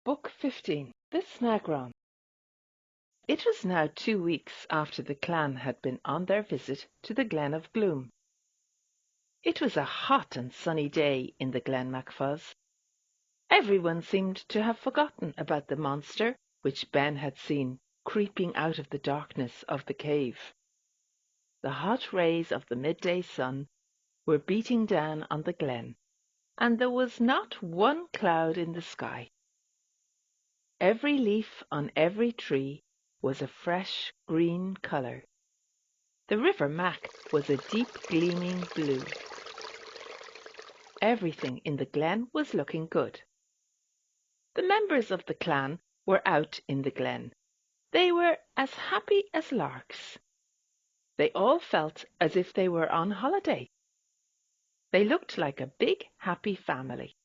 Book 15. The Snagron. It was now 2 weeks after the clan had been on their visit to the Glen of Gloom. It was a hot and sunny day in the Glen Macfuzz. Everyone seemed to have forgotten about the monster which Ben had seen creeping out of the darkness of the cave. The hot rays of the midday sun were beating down on the glen, and there was not one cloud in the sky. Every leaf on every tree was a fresh green colour. The River Mac was a deep gleaming blue. Everything in the glen was looking good. The members of the clan were out in the glen. They were as happy as larks. They all felt as if they were on holiday. They looked like a big happy family.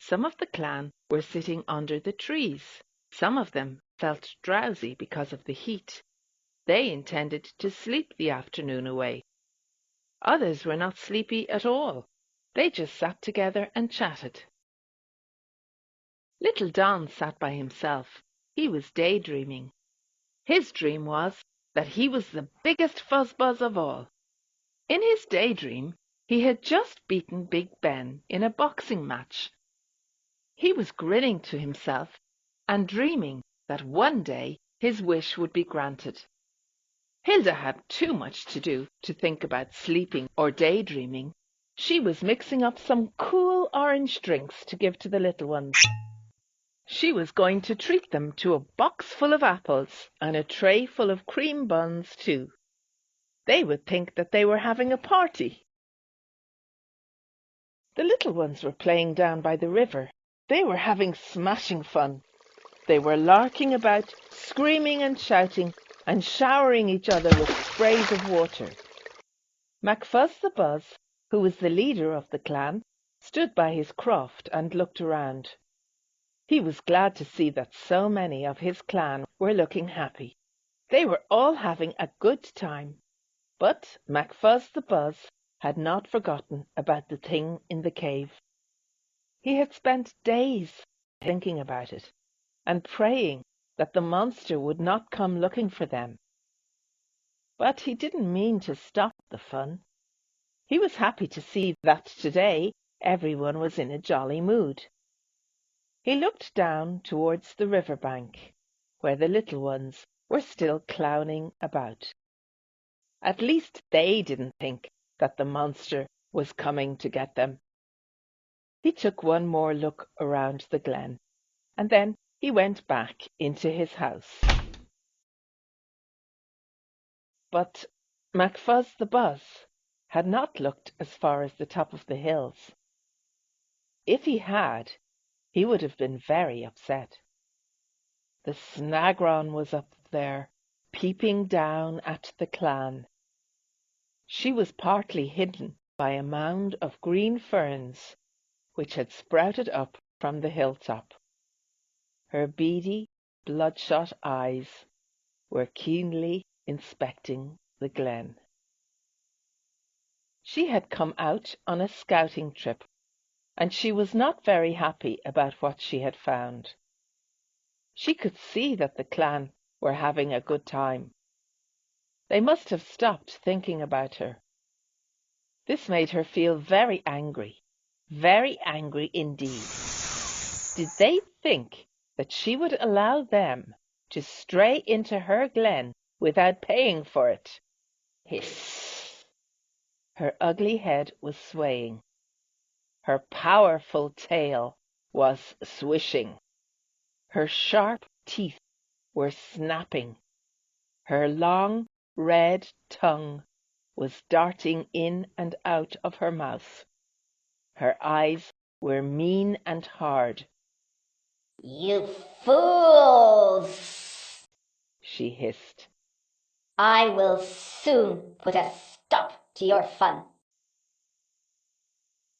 Some of the clan were sitting under the trees. Some of them felt drowsy because of the heat. They intended to sleep the afternoon away. Others were not sleepy at all. They just sat together and chatted. Little Don sat by himself. He was daydreaming. His dream was that he was the biggest fuzzbuzz of all. In his daydream, he had just beaten Big Ben in a boxing match. He was grinning to himself and dreaming that one day his wish would be granted. Hilda had too much to do to think about sleeping or daydreaming. She was mixing up some cool orange drinks to give to the little ones. She was going to treat them to a box full of apples and a tray full of cream buns too. They would think that they were having a party. The little ones were playing down by the river. They were having smashing fun. They were larking about, screaming and shouting, and showering each other with sprays of water. Macfuzz the Buzz, who was the leader of the clan, stood by his croft and looked around. He was glad to see that so many of his clan were looking happy. They were all having a good time. But Macfuzz the Buzz had not forgotten about the thing in the cave. He had spent days thinking about it and praying that the monster would not come looking for them. But he didn't mean to stop the fun. He was happy to see that today everyone was in a jolly mood. He looked down towards the river bank, where the little ones were still clowning about. At least they didn't think that the monster was coming to get them. He took one more look around the glen, and then he went back into his house. But Macfuzz the Buzz had not looked as far as the top of the hills. If he had, he would have been very upset. The snagron was up there, peeping down at the clan. She was partly hidden by a mound of green ferns which had sprouted up from the hilltop. Her beady, bloodshot eyes were keenly inspecting the glen. She had come out on a scouting trip, and she was not very happy about what she had found. She could see that the clan were having a good time. They must have stopped thinking about her. This made her feel very angry indeed. Did they think that she would allow them to stray into her glen without paying for it? Hiss! Her ugly head was swaying. Her powerful tail was swishing. Her sharp teeth were snapping. Her long, red tongue was darting in and out of her mouth. Her eyes were mean and hard. "You fools!" she hissed. "I will soon put a stop to your fun."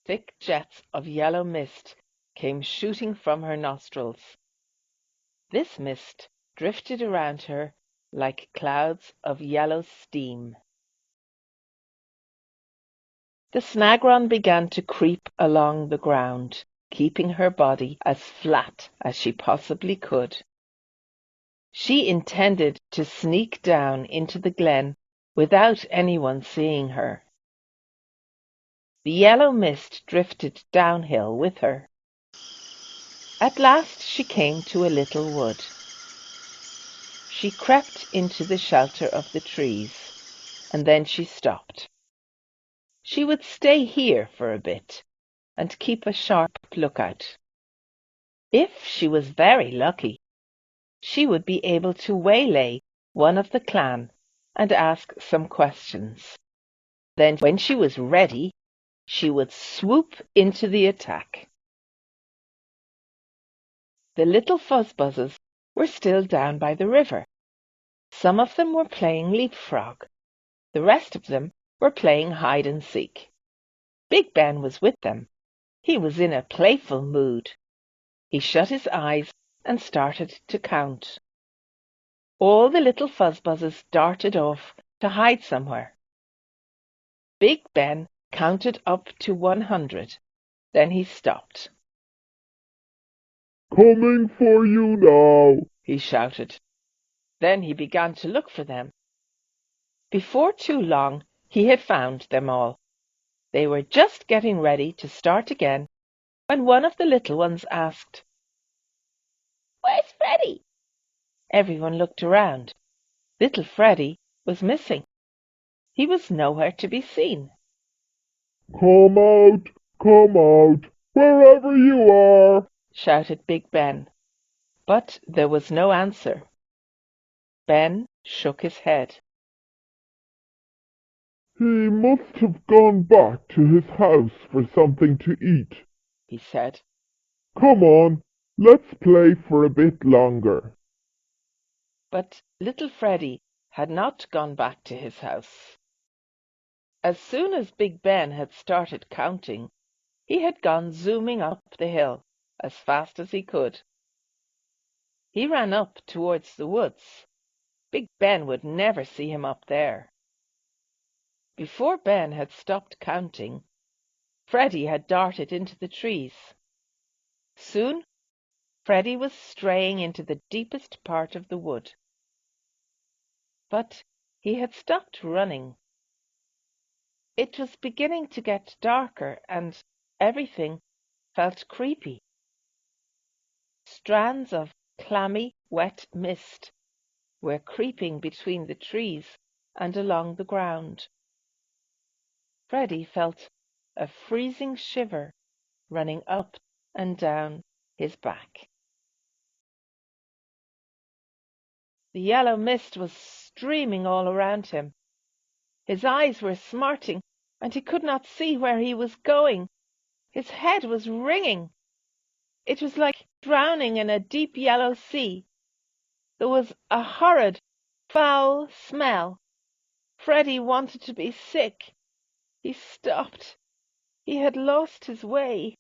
Thick jets of yellow mist came shooting from her nostrils. This mist drifted around her like clouds of yellow steam. The snagron began to creep along the ground, keeping her body as flat as she possibly could. She intended to sneak down into the glen without anyone seeing her. The yellow mist drifted downhill with her. At last she came to a little wood. She crept into the shelter of the trees, and then she stopped. She would stay here for a bit and keep a sharp lookout. If she was very lucky, she would be able to waylay one of the clan and ask some questions. Then, when she was ready, she would swoop into the attack. The little fuzzbuzzes were still down by the river. Some of them were playing leapfrog. The rest of them were playing hide and seek. Big Ben was with them. He was in a playful mood. He shut his eyes and started to count. All the little fuzzbuzzes darted off to hide somewhere. Big Ben counted up to 100. Then he stopped. "Coming for you now," he shouted. Then he began to look for them. Before too long he had found them all. They were just getting ready to start again when one of the little ones asked, "Where's Freddie?" Everyone looked around. Little Freddie was missing. He was nowhere to be seen. Come out, wherever you are," shouted Big Ben. But there was no answer. Ben shook his head. "He must have gone back to his house for something to eat," he said. "Come on, let's play for a bit longer." But little Freddie had not gone back to his house. As soon as Big Ben had started counting, he had gone zooming up the hill as fast as he could. He ran up towards the woods. Big Ben would never see him up there. Before Ben had stopped counting, Freddie had darted into the trees. Soon Freddie was straying into the deepest part of the wood. But he had stopped running. It was beginning to get darker, and everything felt creepy. Strands of clammy, wet mist were creeping between the trees and along the ground. Freddie felt a freezing shiver running up and down his back. The yellow mist was streaming all around him. His eyes were smarting, and he could not see where he was going. His head was ringing. It was like drowning in a deep yellow sea. There was a horrid, foul smell. Freddie wanted to be sick. He stopped. He had lost his way.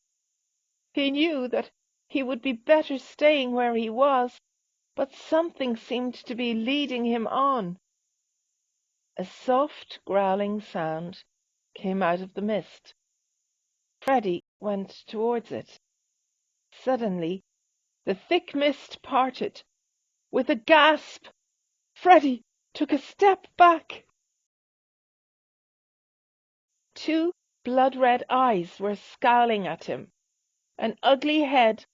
He knew that he would be better staying where he was, but something seemed to be leading him on. A soft growling sound came out of the mist. Freddie went towards it. Suddenly the thick mist parted. With a gasp, Freddie took a step back. Two blood-red eyes were scowling at him. An ugly head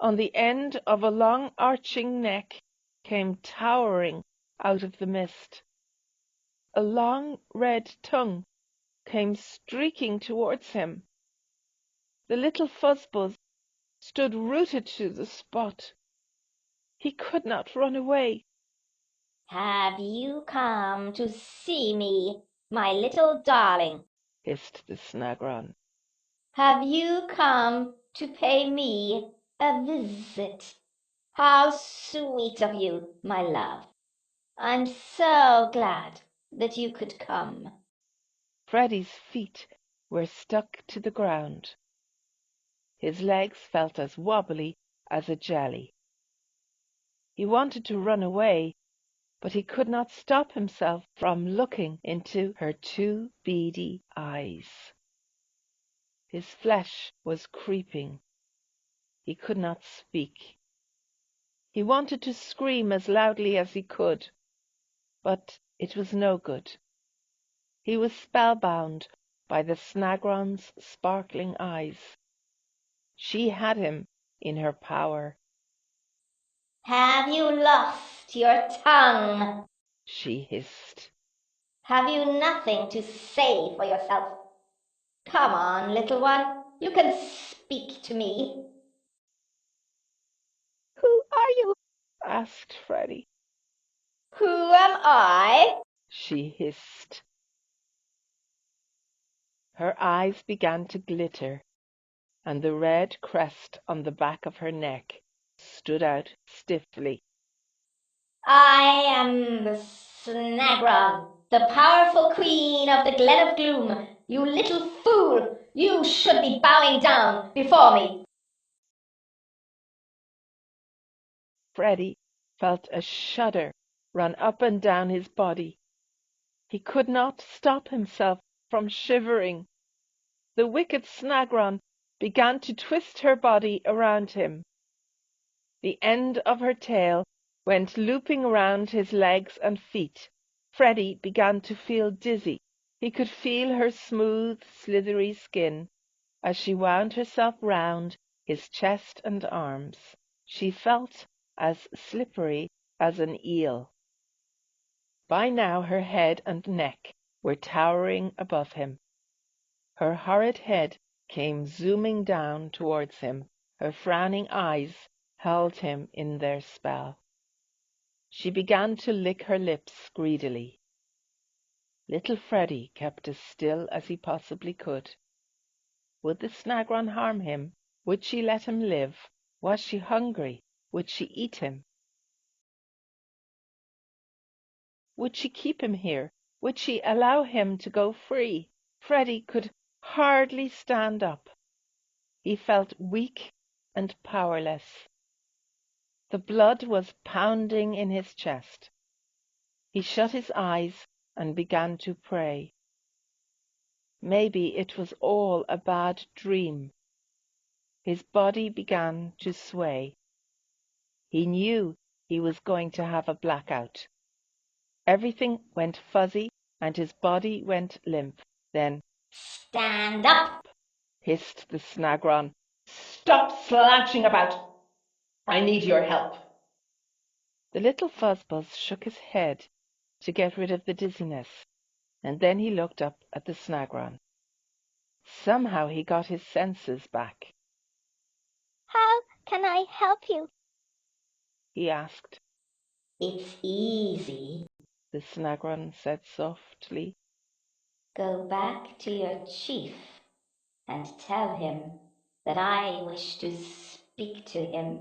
on the end of a long arching neck came towering out of the mist. A long red tongue came streaking towards him. The little fuzzbuzz stood rooted to the spot. He could not run away. "Have you come to see me, my little darling?" hissed the snagron. "Have you come to pay me a visit? How sweet of you, my love. I'm so glad that you could come." Freddie's feet were stuck to the ground. His legs felt as wobbly as a jelly. He wanted to run away, but he could not stop himself from looking into her two beady eyes. His flesh was creeping. He could not speak. He wanted to scream as loudly as he could, but it was no good. He was spellbound by the snagron's sparkling eyes. She had him in her power. Have you lost your tongue? She hissed. Have you nothing to say for yourself? Come on, little one, you can speak to me. Who are you? Asked Freddie. Who am I? She hissed. Her eyes began to glitter, and the red crest on the back of her neck stood out stiffly. I am the Snagron, the powerful queen of the Glen of Gloom. You little fool, you should be bowing down before me. Freddie felt a shudder run up and down his body. He could not stop himself from shivering. The wicked Snagron began to twist her body around him. The end of her tail went looping around his legs and feet. Freddie began to feel dizzy. He could feel her smooth, slithery skin as she wound herself round his chest and arms. She felt as slippery as an eel. By now her head and neck were towering above him. Her horrid head came zooming down towards him. Her frowning eyes held him in their spell. She began to lick her lips greedily. Little Freddie kept as still as he possibly could. Would the Snagron harm him? Would she let him live? Was she hungry? Would she eat him? Would she keep him here? Would she allow him to go free? Freddie could hardly stand up. He felt weak and powerless. The blood was pounding in his chest. He shut his eyes and began to pray. Maybe it was all a bad dream. His body began to sway. He knew he was going to have a blackout. Everything went fuzzy and his body went limp. Then, Stand up! hissed the Snagron. Stop slouching about! I need your help. The little Fuzzbuzz shook his head to get rid of the dizziness, and then he looked up at the Snagron. Somehow he got his senses back. How can I help you? He asked. It's easy. The Snagron said softly. Go back to your chief and tell him that I wish to speak to him.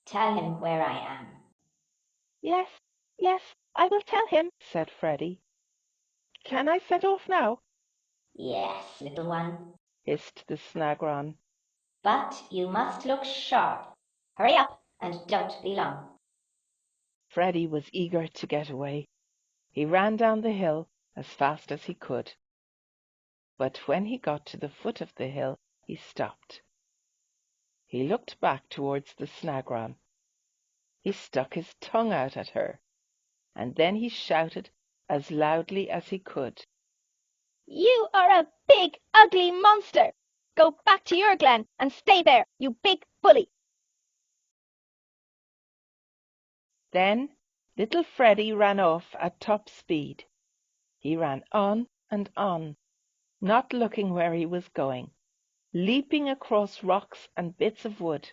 Tell him where I am. Yes, yes, I will tell him, said Freddie. Can I set off now? Yes, little one. Hissed the Snagron. But you must look sharp. Hurry up and don't be long. Freddie was eager to get away. He ran down the hill as fast as he could. But when he got to the foot of the hill, he stopped. He looked back towards the Snagron. He stuck his tongue out at her, and then he shouted as loudly as he could. You are a big, ugly monster! Go back to your glen and stay there, you big bully! Then little Freddie ran off at top speed. He ran on and on, not looking where he was going, leaping across rocks and bits of wood.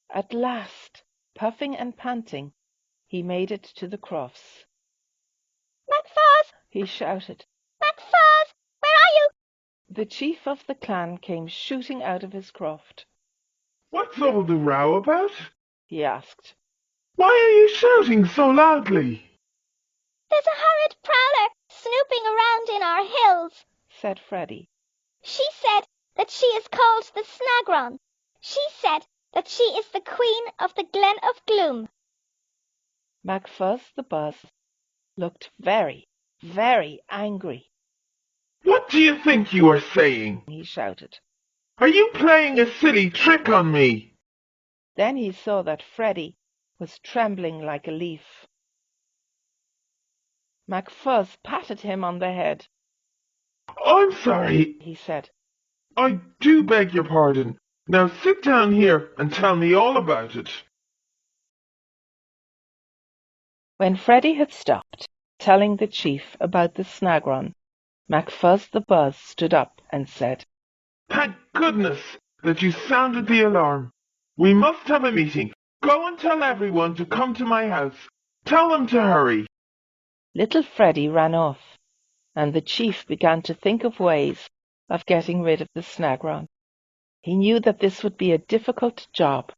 At last, puffing and panting, he made it to the crofts. MacFuzz! He shouted. MacFuzz! Where are you? The chief of the clan came shooting out of his croft. What's all the row about? He asked. Why are you shouting so loudly? There's a horrid prowler snooping around in our hills, said Freddie. She said that she is called the Snagron. She said that she is the queen of the Glen of Gloom. MacFuzz the Buzz looked very, very angry. What do you think you are saying? He shouted. Are you playing a silly trick on me? Then he saw that Freddy was trembling like a leaf. MacFuzz patted him on the head. I'm sorry. He said, I do beg your pardon. Now sit down here and tell me all about it. When Freddy had stopped telling the chief about the snagron, MacFuzz the Buzz stood up and said, Thank goodness that you sounded the alarm. We must have a meeting. Go and tell everyone to come to my house. Tell them to hurry. Little Freddy ran off, and the chief began to think of ways of getting rid of the snagron. He knew that this would be a difficult job.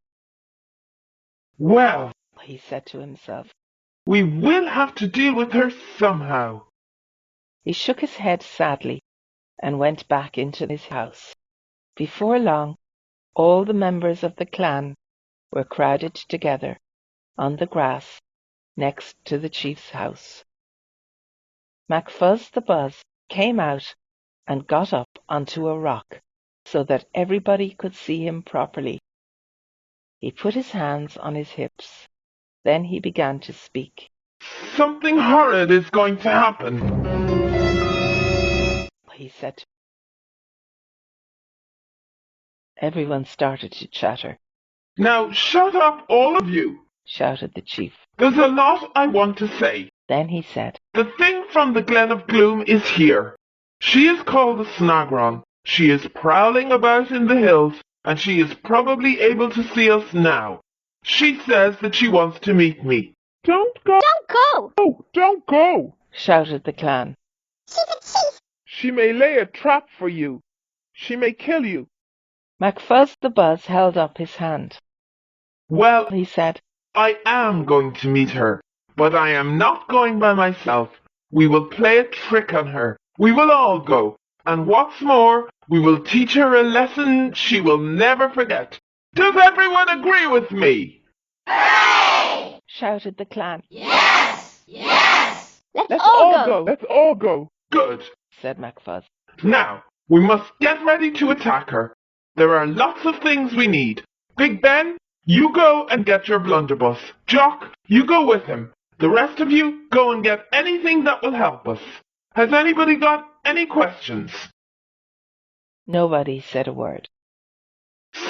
Well, He said to himself. we will have to deal with her somehow. He shook his head sadly and went back into his house. Before long, all the members of the clan were crowded together on the grass next to the chief's house. MacFuzz the Buzz came out and got up onto a rock so that everybody could see him properly. He put his hands on his hips. Then he began to speak. Something horrid is going to happen. He said. Everyone started to chatter. Now shut up, all of you. Shouted the chief. There's a lot I want to say. Then he said, The thing from the Glen of Gloom is here. She is called the snagron. She is prowling about in the hills, and she is probably able to see us now. She says that she wants to meet me. Don't go! Oh, don't go! shouted the clan. She's a chief! She may lay a trap for you. She may kill you. MacFuzz the Buzz held up his hand. Well, He said, I am going to meet her, but I am not going by myself. We will play a trick on her. We will all go. And what's more, we will teach her a lesson she will never forget. Does everyone agree with me? Hooray! shouted the clan. Yes! Yes! Let's all go! Let's all go. Good. Said MacFuzz. Now, we must get ready to attack her. There are lots of things we need. Big Ben, you go and get your blunderbuss. Jock, you go with him. The rest of you go and get anything that will help us. Has anybody got any questions? Nobody said a word.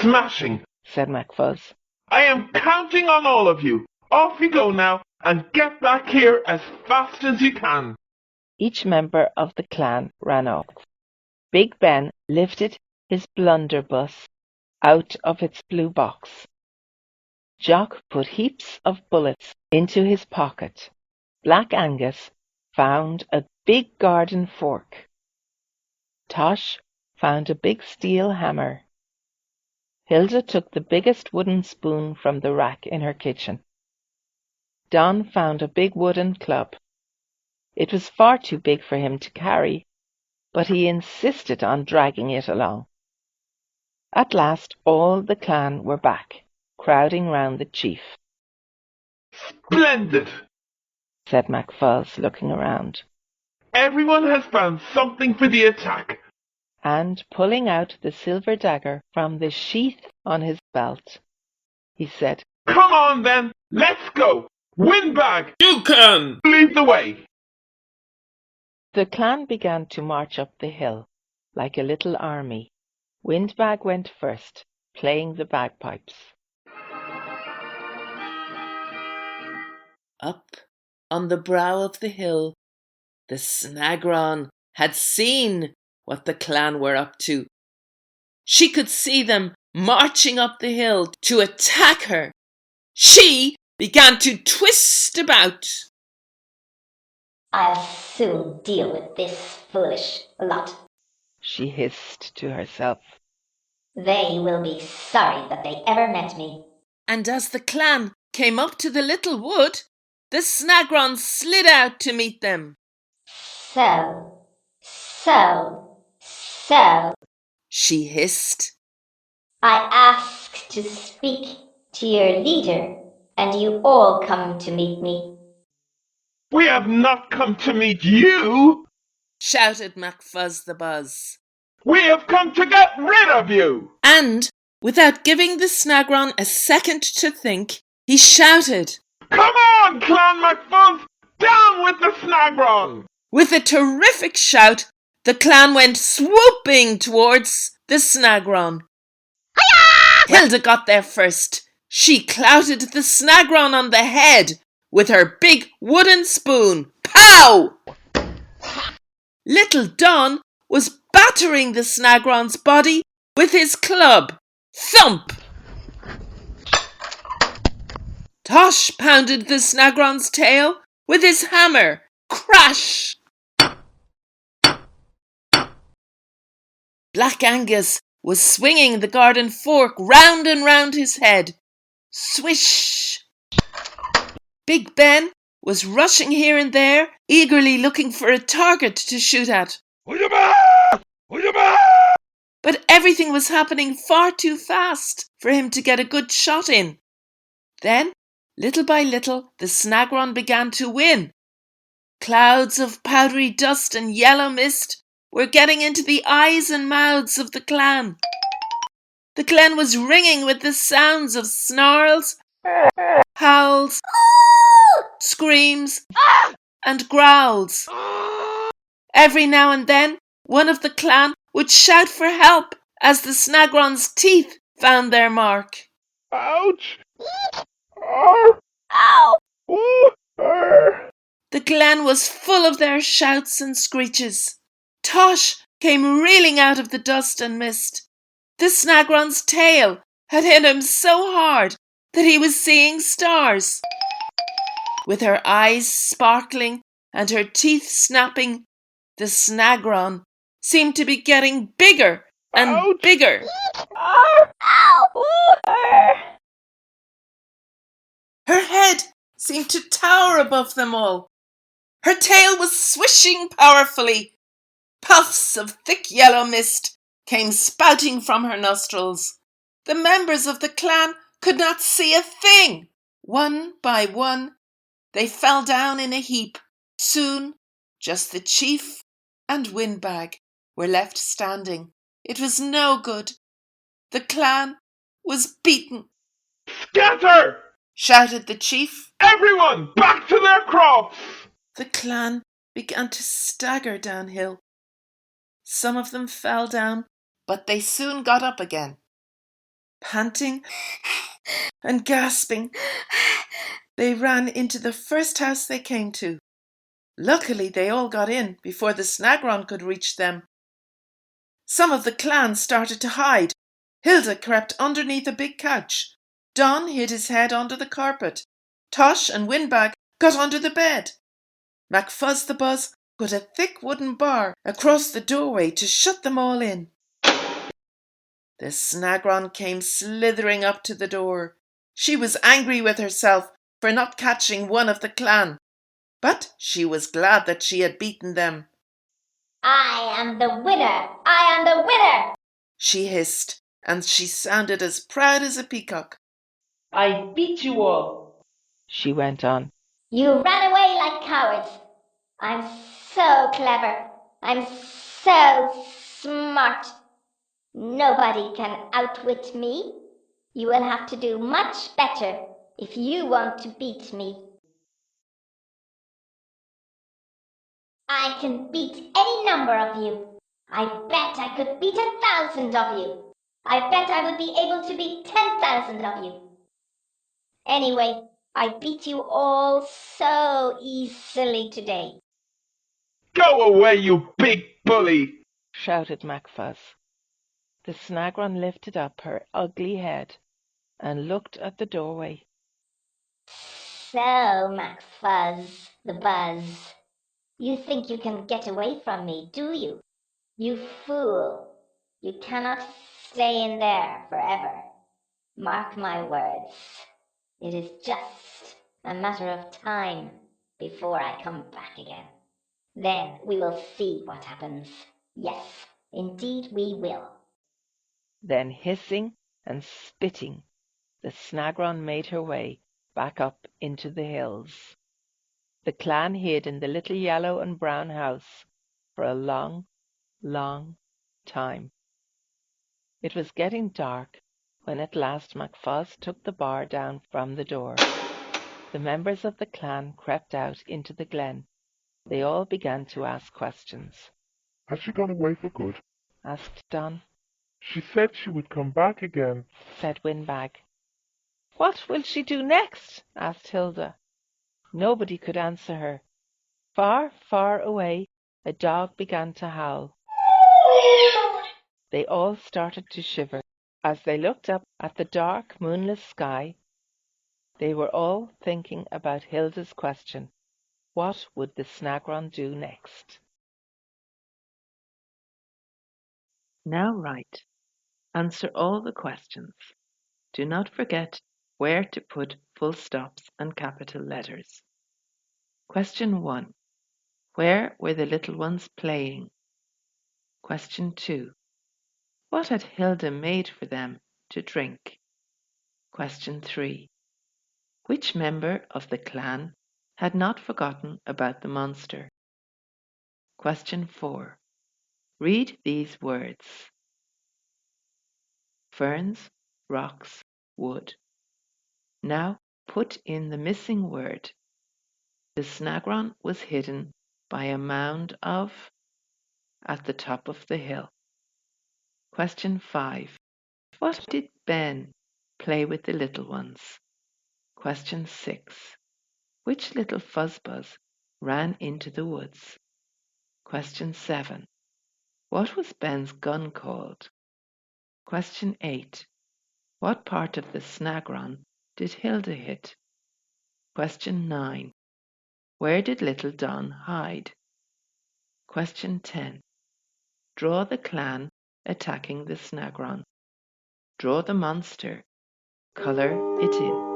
Smashing. Said MacFuzz. I am counting on all of you. Off you go now and get back here as fast as you can. Each member of the clan ran off. Big Ben lifted his blunderbuss out of its blue box. Jock put heaps of bullets into his pocket. Black Angus found a big garden fork. Tosh found a big steel hammer. Hilda took the biggest wooden spoon from the rack in her kitchen. Don found a big wooden club. It was far too big for him to carry, but he insisted on dragging it along. At last all the clan were back, crowding round the chief. Splendid. Said MacFuzz, looking around. Everyone has found something for the attack. And pulling out the silver dagger from the sheath on his belt, he said, Come on then, let's go. Windbag, you can lead the way. The clan began to march up the hill like a little army. Windbag went first, playing the bagpipes. Up on the brow of the hill, the snagron had seen what the clan were up to. She could see them marching up the hill to attack her. She began to twist about. I'll soon deal with this foolish lot. She hissed to herself. They will be sorry that they ever met me. And as the clan came up to the little wood, the snagron slid out to meet them. So, She hissed. I ask to speak to your leader, and you all come to meet me. We have not come to meet you. Shouted MacFuzz the Buzz. We have come to get rid of you! And, without giving the snagron a second to think, he shouted, Come on, Clan MacFuzz! Down with the snagron! With a terrific shout, the clan went swooping towards the snagron. Hilda got there first. She clouted the snagron on the head with her big wooden spoon. Pow! Little Don was battering the snagron's body with his club. Thump! Tosh pounded the snagron's tail with his hammer. Crash! Black Angus was swinging the garden fork round and round his head. Swish! Big Ben was rushing here and there, eagerly looking for a target to shoot at. But everything was happening far too fast for him to get a good shot in. Then, little by little, the snagron began to win. Clouds of powdery dust and yellow mist were getting into the eyes and mouths of the clan. The glen was ringing with the sounds of snarls, howls, screams, and growls. Every now and then, one of the clan would shout for help as the snagron's teeth found their mark. Ouch! Ow! The glen was full of their shouts and screeches. Tosh came reeling out of the dust and mist. The snagron's tail had hit him so hard that he was seeing stars. With her eyes sparkling and her teeth snapping, the snagron seemed to be getting bigger and bigger. Her head seemed to tower above them all. Her tail was swishing powerfully. Puffs of thick yellow mist came spouting from her nostrils. The members of the clan could not see a thing. One by one, they fell down in a heap. Soon, just the chief and Windbag were left standing. It was no good. The clan was beaten. Scatter! Shouted the chief. Everyone back to their crops! The clan began to stagger downhill. Some of them fell down, but they soon got up again. Panting and gasping, they ran into the first house they came to. Luckily, they all got in before the snagron could reach them. Some of the clan started to hide. Hilda crept underneath a big couch. Don hid his head under the carpet. Tosh and Windbag got under the bed. MacFuzz the Buzz put a thick wooden bar across the doorway to shut them all in. The snagron came slithering up to the door. She was angry with herself for not catching one of the clan, but she was glad that she had beaten them. I am the winner! I am the winner! She hissed, and she sounded as proud as a peacock. I beat you all, she went on. You ran away like cowards. I'm so clever. I'm so smart. Nobody can outwit me. You will have to do much better if you want to beat me. I can beat any number of you. I bet I could beat 1,000 of you. I bet I would be able to beat 10,000 of you. Anyway, I beat you all so easily today. Go away, you big bully! Shouted MacFuzz. The snagron lifted up her ugly head and looked at the doorway. So, MacFuzz the Buzz, you think you can get away from me, do you? You fool! You cannot stay in there forever. Mark my words. It is just a matter of time before I come back again. Then we will see what happens. Yes, indeed we will. Then, hissing and spitting, the snagron made her way back up into the hills. The clan hid in the little yellow and brown house for a long, long time. It was getting dark when at last MacFoz took the bar down from the door. The members of the clan crept out into the glen. They all began to ask questions. Has she gone away for good? Asked Don. She said she would come back again. Said Windbag. What will she do next? Asked Hilda. Nobody could answer her. Far, far away, a dog began to howl. They all started to shiver. As they looked up at the dark, moonless sky, they were all thinking about Hilda's question. What would the snagron do next? Now write. Answer all the questions. Do not forget where to put full stops and capital letters. Question 1. Where were the little ones playing? Question 2. What had Hilda made for them to drink? Question 3. Which member of the clan had not forgotten about the monster? Question 4. Read these words. Ferns, rocks, wood. Now put in the missing word. The snagron was hidden by a mound of at the top of the hill. Question 5. What did Ben play with the little ones? Question 6. Which little fuzzbuzz ran into the woods? Question 7. What was Ben's gun called? Question 8. What part of the snagron did Hilda hit? Question 9. Where did little Don hide? Question 10. Draw the clan attacking the snagron. Draw the monster. Colour it in.